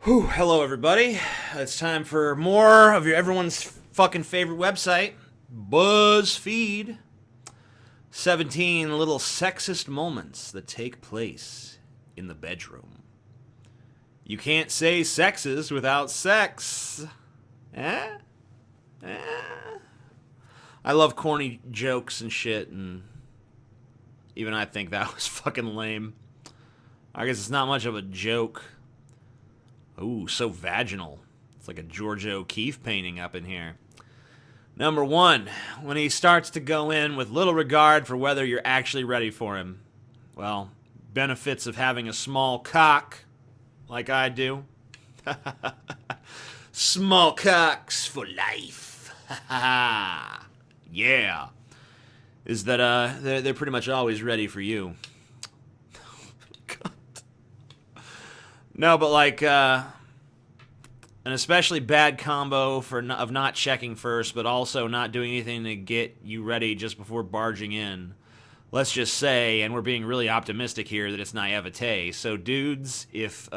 Whew, hello everybody. It's time for more of everyone's fucking favorite website, Buzzfeed. 17 little sexist moments that take place in the bedroom. You can't say sexist without sex. Eh? Eh? I love corny jokes and shit, and even I think that was fucking lame. I guess it's not much of a joke. Ooh, so vaginal. It's like a Georgia O'Keeffe painting up in here. Number one, when he starts to go in with little regard for whether you're actually ready for him. Well, benefits of having a small cock, like I do. Small cocks for life. Yeah. Is that they're pretty much always ready for you. No, but like an especially bad combo of not checking first, but also not doing anything to get you ready just before barging in. Let's just say, and we're being really optimistic here, that it's naivete. So dudes, if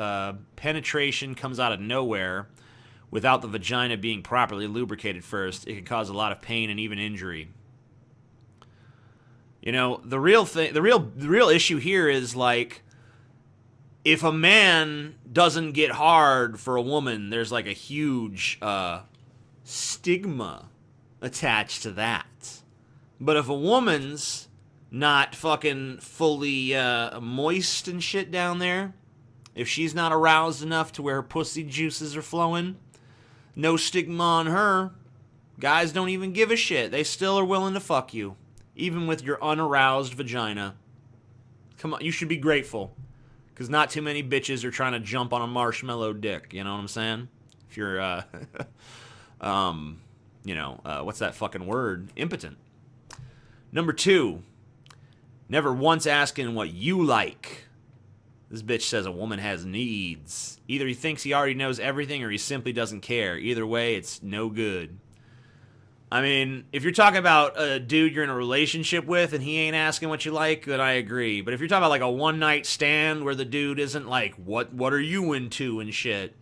penetration comes out of nowhere without the vagina being properly lubricated first, it can cause a lot of pain and even injury. You know, the real issue here is like, if a man doesn't get hard for a woman, there's like a huge stigma attached to that. But if a woman's not fucking fully moist and shit down there, if she's not aroused enough to where her pussy juices are flowing, no stigma on her. Guys don't even give a shit. They still are willing to fuck you, even with your unaroused vagina. Come on, you should be grateful. Because not too many bitches are trying to jump on a marshmallow dick, you know what I'm saying? If you're, what's that fucking word? Impotent. Number two, never once asking what you like. This bitch says a woman has needs. Either he thinks he already knows everything or he simply doesn't care. Either way, it's no good. I mean, if you're talking about a dude you're in a relationship with and he ain't asking what you like, then I agree. But if you're talking about like a one-night stand where the dude isn't like, what are you into and shit,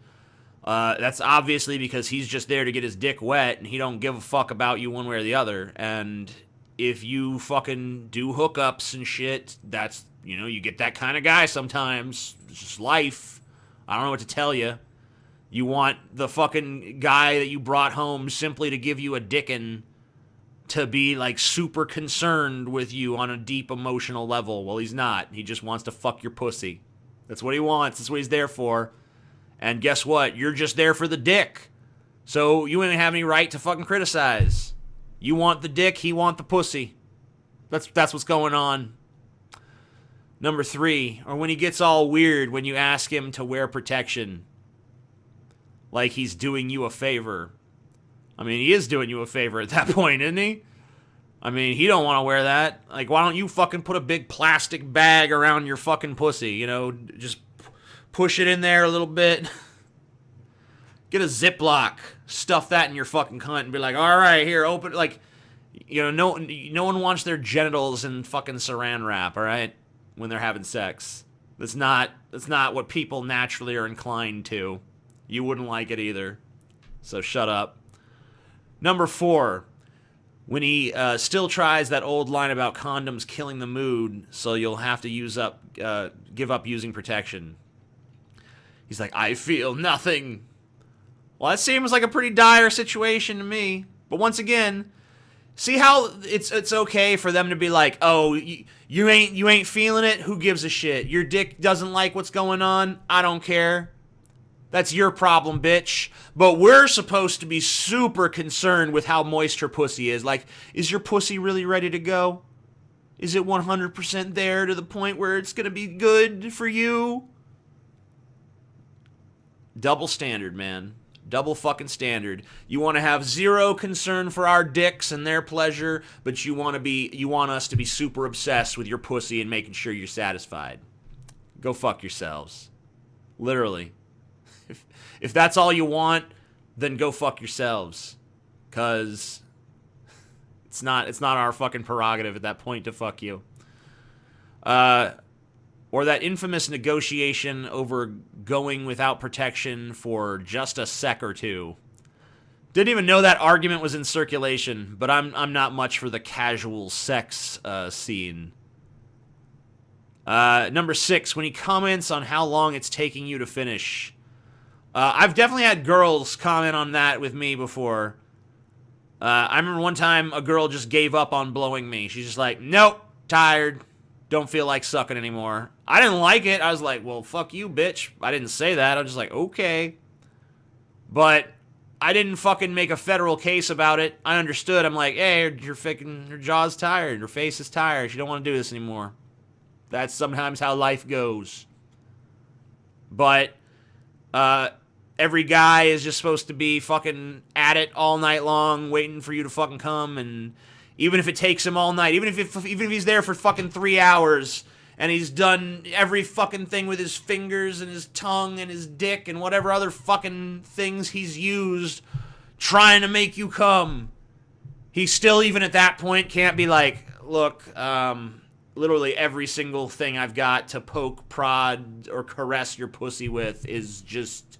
that's obviously because he's just there to get his dick wet and he don't give a fuck about you one way or the other. And if you fucking do hookups and shit, that's, you get that kind of guy sometimes. It's just life. I don't know what to tell you. You want the fucking guy that you brought home simply to give you a dickin' to be like super concerned with you on a deep emotional level. Well, he's not. He just wants to fuck your pussy. That's what he wants. That's what he's there for. And guess what? You're just there for the dick. So you ain't have any right to fucking criticize. You want the dick, he want the pussy. That's what's going on. Number three, or when he gets all weird when you ask him to wear protection. Like he's doing you a favor. I mean, he is doing you a favor at that point, isn't he? I mean, he don't want to wear that. Like, why don't you fucking put a big plastic bag around your fucking pussy? Just push it in there a little bit. Get a Ziploc. Stuff that in your fucking cunt and be like, all right, here, open. Like, no one wants their genitals in fucking saran wrap, all right? When they're having sex. That's not what people naturally are inclined to. You wouldn't like it either. So shut up. Number four, when he still tries that old line about condoms killing the mood, so you'll have to give up using protection. He's like, I feel nothing. Well, that seems like a pretty dire situation to me. But once again, see how it's okay for them to be like, oh, you ain't feeling it? Who gives a shit? Your dick doesn't like what's going on? I don't care. That's your problem, bitch. But we're supposed to be super concerned with how moist her pussy is. Like, is your pussy really ready to go? Is it 100% there to the point where it's going to be good for you? Double standard, man. Double fucking standard. You want to have zero concern for our dicks and their pleasure, but you want us to be super obsessed with your pussy and making sure you're satisfied. Go fuck yourselves. Literally. If that's all you want, then go fuck yourselves. Cause it's not our fucking prerogative at that point to fuck you. Or that infamous negotiation over going without protection for just a sec or two. Didn't even know that argument was in circulation, but I'm not much for the casual sex scene. Number 6, when he comments on how long it's taking you to finish. I've definitely had girls comment on that with me before. I remember one time a girl just gave up on blowing me. She's just like, nope, tired. Don't feel like sucking anymore. I didn't like it. I was like, well, fuck you, bitch. I didn't say that. I was just like, okay. But I didn't fucking make a federal case about it. I understood. I'm like, hey, your jaw's tired. Your face is tired. She don't want to do this anymore. That's sometimes how life goes. But every guy is just supposed to be fucking at it all night long, waiting for you to fucking come. And even if it takes him all night, even if he's there for fucking 3 hours and he's done every fucking thing with his fingers and his tongue and his dick and whatever other fucking things he's used trying to make you come, he still, even at that point, can't be like, look, literally every single thing I've got to poke, prod, or caress your pussy with is just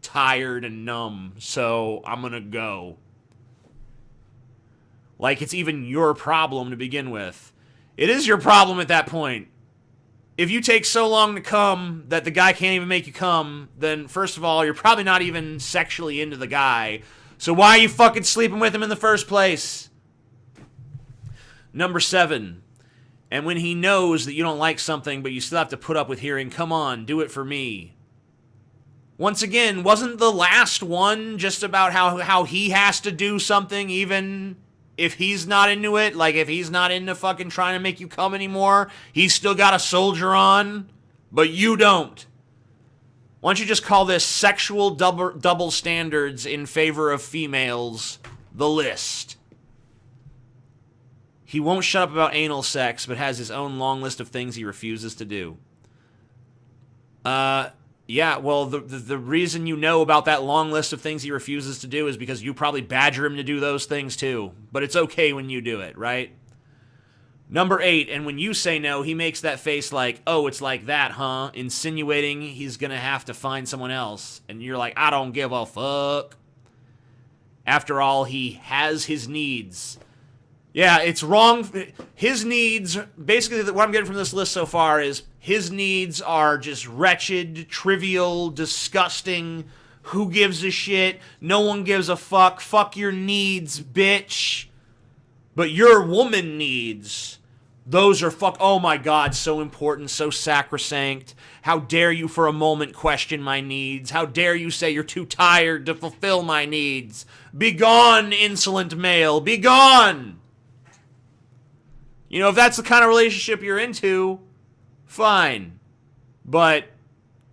tired and numb, so I'm gonna go. Like it's even your problem to begin with. It is your problem at that point. If you take so long to come that the guy can't even make you come, then first of all, you're probably not even sexually into the guy. So why are you fucking sleeping with him in the first place? Number 7. And when he knows that you don't like something, but you still have to put up with hearing, come on, do it for me. Once again, wasn't the last one just about how he has to do something even if he's not into it? Like, if he's not into fucking trying to make you come anymore, he's still got a soldier on, but you don't. Why don't you just call this sexual double standards in favor of females, the list? He won't shut up about anal sex, but has his own long list of things he refuses to do. Yeah, well, the reason you know about that long list of things he refuses to do is because you probably badger him to do those things too. But it's okay when you do it, right? Number 8, and when you say no, he makes that face like, oh, it's like that, huh? Insinuating he's gonna have to find someone else. And you're like, I don't give a fuck. After all, he has his needs. Yeah, it's wrong. His needs, basically what I'm getting from this list so far is his needs are just wretched, trivial, disgusting. Who gives a shit? No one gives a fuck. Fuck your needs, bitch. But your woman needs, those are oh my God, so important, so sacrosanct. How dare you for a moment question my needs? How dare you say you're too tired to fulfill my needs? Begone, insolent male, begone! You know, if that's the kind of relationship you're into, fine. But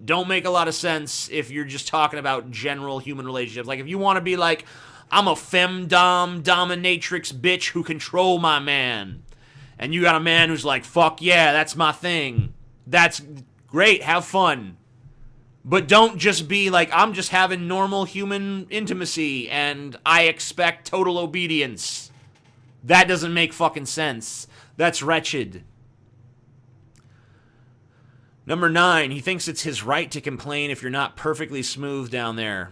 don't make a lot of sense if you're just talking about general human relationships. Like, if you want to be like, I'm a femdom, dominatrix bitch who control my man. And you got a man who's like, fuck yeah, that's my thing. That's great, have fun. But don't just be like, I'm just having normal human intimacy and I expect total obedience. That doesn't make fucking sense. That's wretched. Number 9, he thinks it's his right to complain if you're not perfectly smooth down there.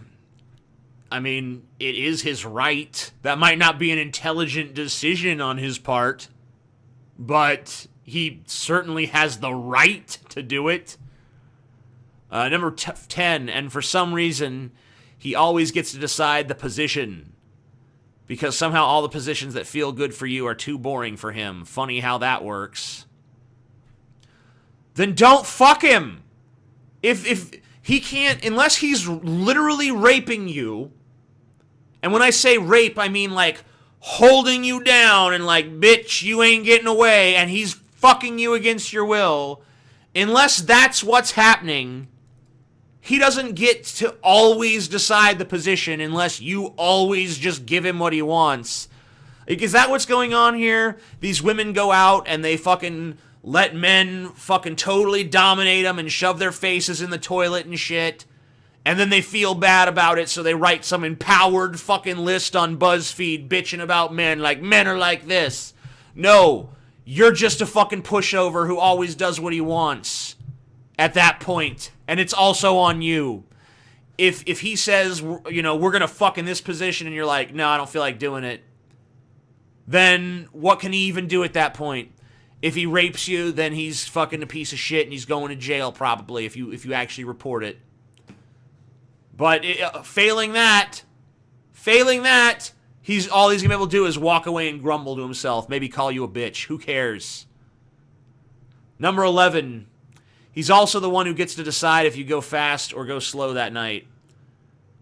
I mean, it is his right. That might not be an intelligent decision on his part, but he certainly has the right to do it. Number 10, and for some reason, he always gets to decide the position. Because somehow all the positions that feel good for you are too boring for him. Funny how that works. Then don't fuck him. If he can't, unless he's literally raping you, and when I say rape, I mean like holding you down and like, bitch, you ain't getting away, and he's fucking you against your will, unless that's what's happening, he doesn't get to always decide the position unless you always just give him what he wants. Is that what's going on here? These women go out and they fucking let men fucking totally dominate them and shove their faces in the toilet and shit. And then they feel bad about it, so they write some empowered fucking list on Buzzfeed bitching about men, like men are like this. No, You're just a fucking pushover who always does what he wants at that point, and it's also on you. If he says, you know, we're going to fuck in this position, and you're like, no, I don't feel like doing it, then what can he even do at that point? If he rapes you, then he's fucking a piece of shit, and he's going to jail probably if you actually report it. But failing that, all he's going to be able to do is walk away and grumble to himself, maybe call you a bitch. Who cares? Number 11, he's also the one who gets to decide if you go fast or go slow that night.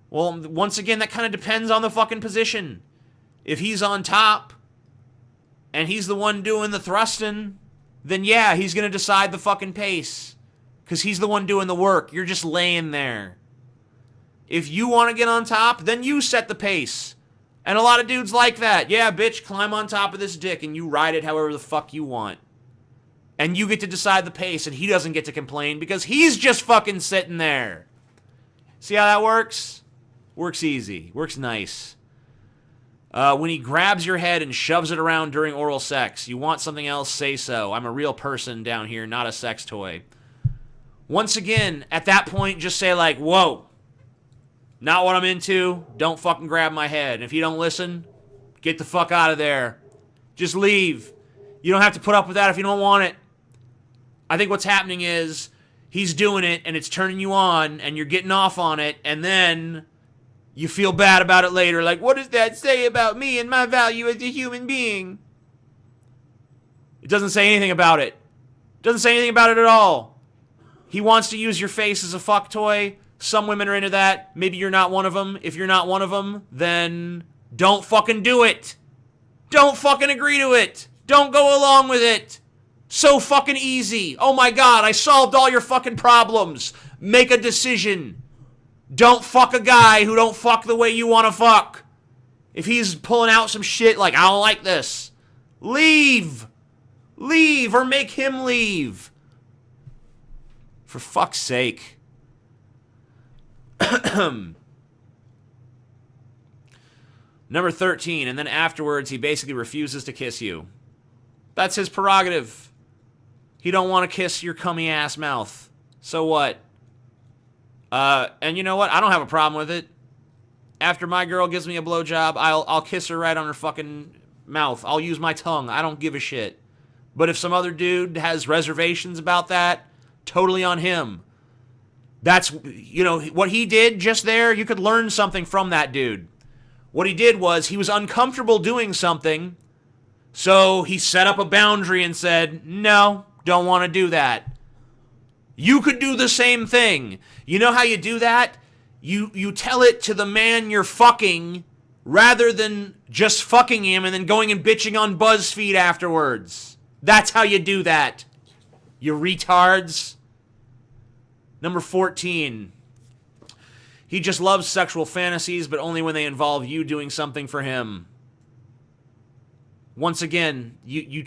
Well, once again, that kind of depends on the fucking position. If he's on top and he's the one doing the thrusting, then yeah, he's going to decide the fucking pace because he's the one doing the work. You're just laying there. If you want to get on top, then you set the pace. And a lot of dudes like that. Yeah, bitch, climb on top of this dick and you ride it however the fuck you want. And you get to decide the pace and he doesn't get to complain because he's just fucking sitting there. See how that works? Works easy. Works nice. When he grabs your head and shoves it around during oral sex, you want something else, say so. I'm a real person down here, not a sex toy. Once again, at that point, just say like, whoa. Not what I'm into. Don't fucking grab my head. And if you don't listen, get the fuck out of there. Just leave. You don't have to put up with that if you don't want it. I think what's happening is he's doing it and it's turning you on and you're getting off on it and then you feel bad about it later. Like, what does that say about me and my value as a human being? It doesn't say anything about it. It doesn't say anything about it at all. He wants to use your face as a fuck toy. Some women are into that. Maybe you're not one of them. If you're not one of them, then don't fucking do it. Don't fucking agree to it. Don't go along with it. So fucking easy. Oh my God, I solved all your fucking problems. Make a decision. Don't fuck a guy who don't fuck the way you want to fuck. If he's pulling out some shit like, I don't like this, leave. Leave or make him leave. For fuck's sake. Number 13, and then afterwards he basically refuses to kiss you. That's his prerogative. He don't want to kiss your cummy ass mouth. So what? And you know what? I don't have a problem with it. After my girl gives me a blowjob, I'll kiss her right on her fucking mouth. I'll use my tongue. I don't give a shit. But if some other dude has reservations about that, totally on him. That's, you know, what he did just there, you could learn something from that dude. What he did was he was uncomfortable doing something, so he set up a boundary and said, no, don't want to do that. You could do the same thing. You know how you do that? You tell it to the man you're fucking rather than just fucking him and then going and bitching on Buzzfeed afterwards. That's how you do that, you retards. Number 14. He just loves sexual fantasies, but only when they involve you doing something for him. Once again, you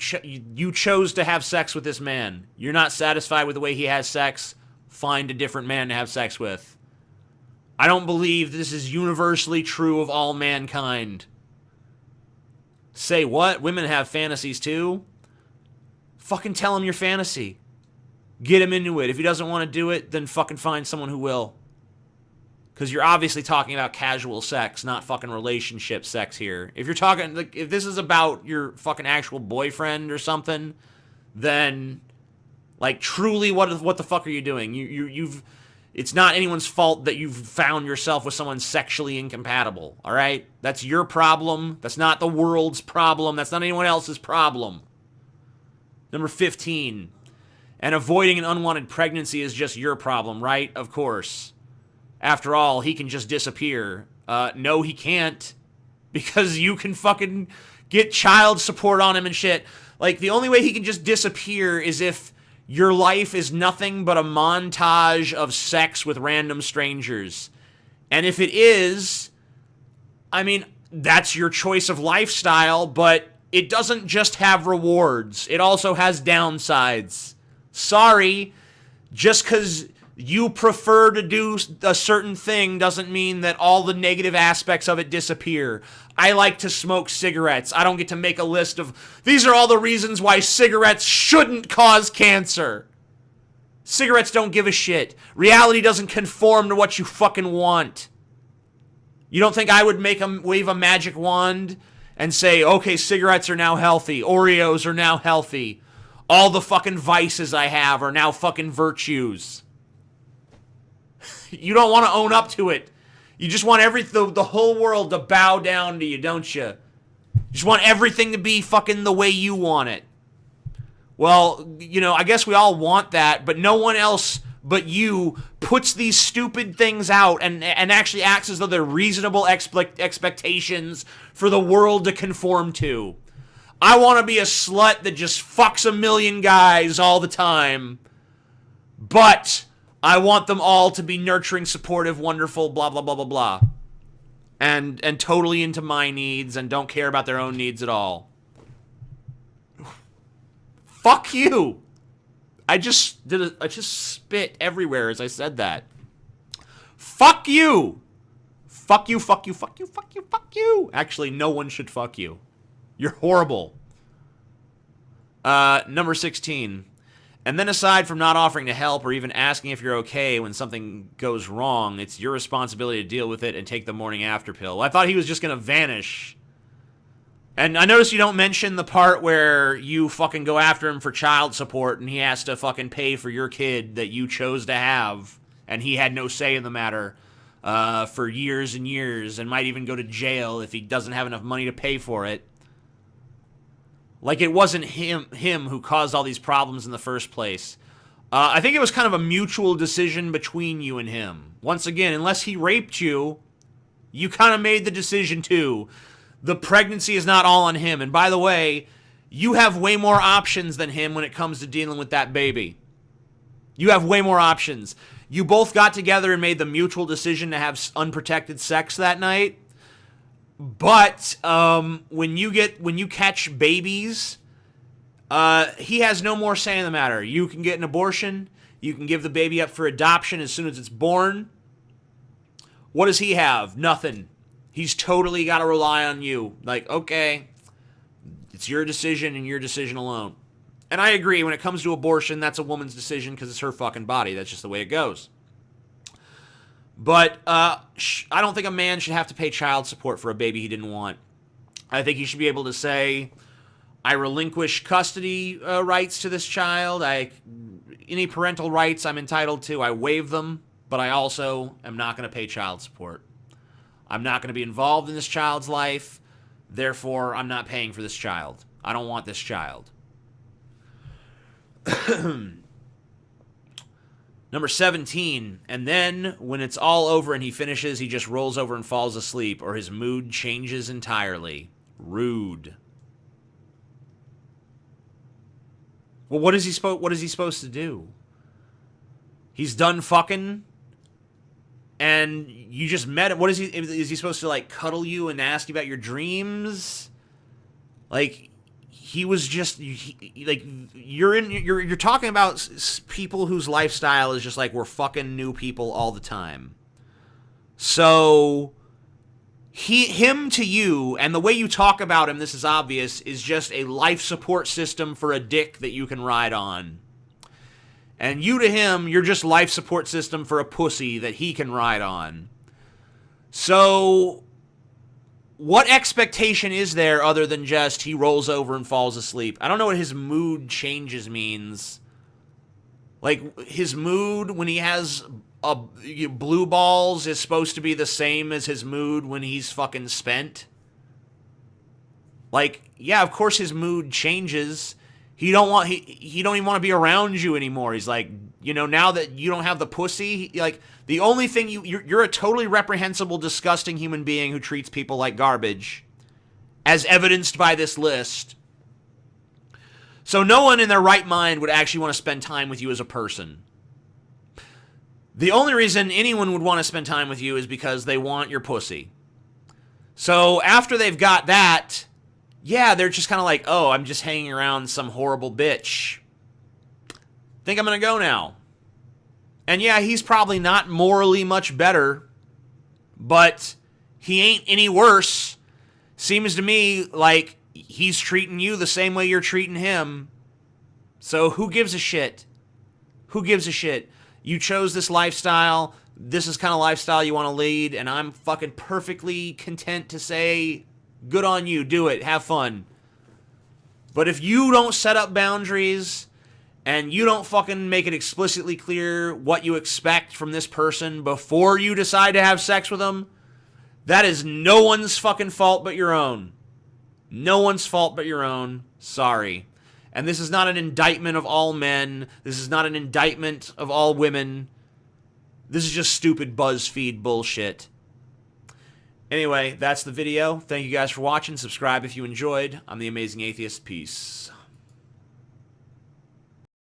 chose to have sex with this man. You're not satisfied with the way he has sex. Find a different man to have sex with. I don't believe this is universally true of all mankind. Say what? Women have fantasies too? Fucking tell him your fantasy. Get him into it. If he doesn't want to do it, then fucking find someone who will. Because you're obviously talking about casual sex, not fucking relationship sex here. If you're talking, like, if this is about your fucking actual boyfriend or something, then, like, truly, what the fuck are you doing? You've, it's not anyone's fault that you've found yourself with someone sexually incompatible, all right? That's your problem. That's not the world's problem. That's not anyone else's problem. Number 15. And avoiding an unwanted pregnancy is just your problem, right? Of course. After all, he can just disappear. No, he can't. Because you can fucking get child support on him and shit. Like, the only way he can just disappear is if your life is nothing but a montage of sex with random strangers. And if it is, I mean, that's your choice of lifestyle, but it doesn't just have rewards. It also has downsides. Sorry, just because you prefer to do a certain thing doesn't mean that all the negative aspects of it disappear. I like to smoke cigarettes. I don't get to make a list of, these are all the reasons why cigarettes shouldn't cause cancer. Cigarettes don't give a shit. Reality doesn't conform to what you fucking want. You don't think I would wave a magic wand and say, okay, cigarettes are now healthy. Oreos are now healthy. All the fucking vices I have are now fucking virtues. You don't want to own up to it. You just want the whole world to bow down to you, don't you? You just want everything to be fucking the way you want it. Well, I guess we all want that, but no one else but you puts these stupid things out and actually acts as though they're reasonable expectations for the world to conform to. I want to be a slut that just fucks a million guys all the time, but I want them all to be nurturing, supportive, wonderful, blah, blah, blah, blah, blah. And totally into my needs and don't care about their own needs at all. Fuck you. I just spit everywhere as I said that. Fuck you. Fuck you, fuck you, fuck you, fuck you, fuck you. Actually, no one should fuck you. You're horrible. Number 16. And then aside from not offering to help or even asking if you're okay when something goes wrong, it's your responsibility to deal with it and take the morning after pill. I thought he was just going to vanish. And I noticed you don't mention the part where you fucking go after him for child support and he has to fucking pay for your kid that you chose to have and he had no say in the matter for years and years and might even go to jail if he doesn't have enough money to pay for it. Like it wasn't him who caused all these problems in the first place. I think it was kind of a mutual decision between you and him. Once again, unless he raped you, you kind of made the decision too. The pregnancy is not all on him. And by the way, you have way more options than him when it comes to dealing with that baby. You have way more options. You both got together and made the mutual decision to have unprotected sex that night. But when you catch babies, he has no more say in the matter. You can get an abortion. You can give the baby up for adoption as soon as it's born. What does he have? Nothing. He's totally got to rely on you. Like, okay, it's your decision and your decision alone. And I agree, when it comes to abortion, that's a woman's decision because it's her fucking body. That's just the way it goes. But I don't think a man should have to pay child support for a baby he didn't want. I think he should be able to say, I relinquish custody rights to this child. Any parental rights I'm entitled to, I waive them. But I also am not going to pay child support. I'm not going to be involved in this child's life. Therefore, I'm not paying for this child. I don't want this child. Number 17, and then when it's all over and he finishes, he just rolls over and falls asleep, or his mood changes entirely. Rude. Well, what is he supposed to do? He's done fucking, and you just met him. Is he supposed to like cuddle you and ask you about your dreams? Like, he was just you're talking about people whose lifestyle is just like, we're fucking new people all the time. So him to you, and the way you talk about him, this is obvious, is just a life support system for a dick that you can ride on. And you to him, you're just life support system for a pussy that he can ride on. So what expectation is there other than just he rolls over and falls asleep? I don't know what his mood changes means. Like, his mood when he has blue balls is supposed to be the same as his mood when he's fucking spent. Like, yeah, of course his mood changes. He don't even want to be around you anymore. He's like, now that you don't have the pussy, like, the only thing you're a totally reprehensible, disgusting human being who treats people like garbage, as evidenced by this list. So no one in their right mind would actually want to spend time with you as a person. The only reason anyone would want to spend time with you is because they want your pussy. So after they've got that, yeah, they're just kind of like, oh, I'm just hanging around some horrible bitch. Think I'm going to go now. And yeah, he's probably not morally much better, but he ain't any worse. Seems to me like he's treating you the same way you're treating him. So who gives a shit? Who gives a shit? You chose this lifestyle. This is kind of lifestyle you want to lead, and I'm fucking perfectly content to say, good on you, do it, have fun. But if you don't set up boundaries, and you don't fucking make it explicitly clear what you expect from this person before you decide to have sex with them, that is no one's fucking fault but your own. No one's fault but your own. Sorry. And this is not an indictment of all men. This is not an indictment of all women. This is just stupid Buzzfeed bullshit. Anyway, that's the video. Thank you guys for watching. Subscribe if you enjoyed. I'm the Amazing Atheist. Peace.